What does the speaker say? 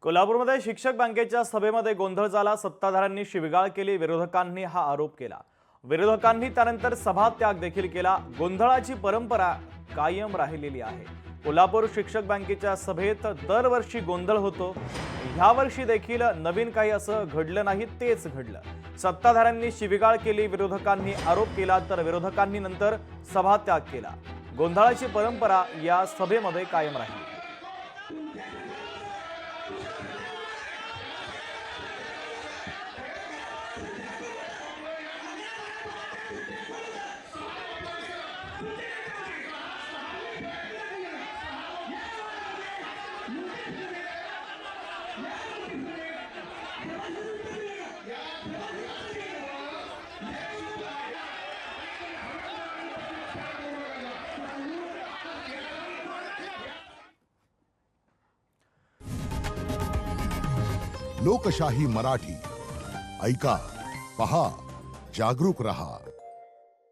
कोल्हापूरमध्ये शिक्षक बँकेच्या सभेमध्ये गोंधळ झाला। सत्ताधाऱ्यांनी शिवीगाळ केली, विरोधकांनी हा आरोप केला। विरोधकांनी त्यानंतर सभात्याग देखील केला। गोंधळाची परंपरा कायम राहिलेली आहे। कोल्हापूर शिक्षक बँकेच्या सभेत दरवर्षी गोंधळ होतो। यावर्षी देखील नवीन काही असं घडलं नाही, तेच घडलं। सत्ताधाऱ्यांनी शिवीगाळ केली, विरोधकांनी आरोप केला, तर विरोधकांनी नंतर सभात्याग केला। गोंधळाची परंपरा या सभेमध्ये कायम राहिली। लोकशाही मराठी ऐका, पहा, जागरूक रहा।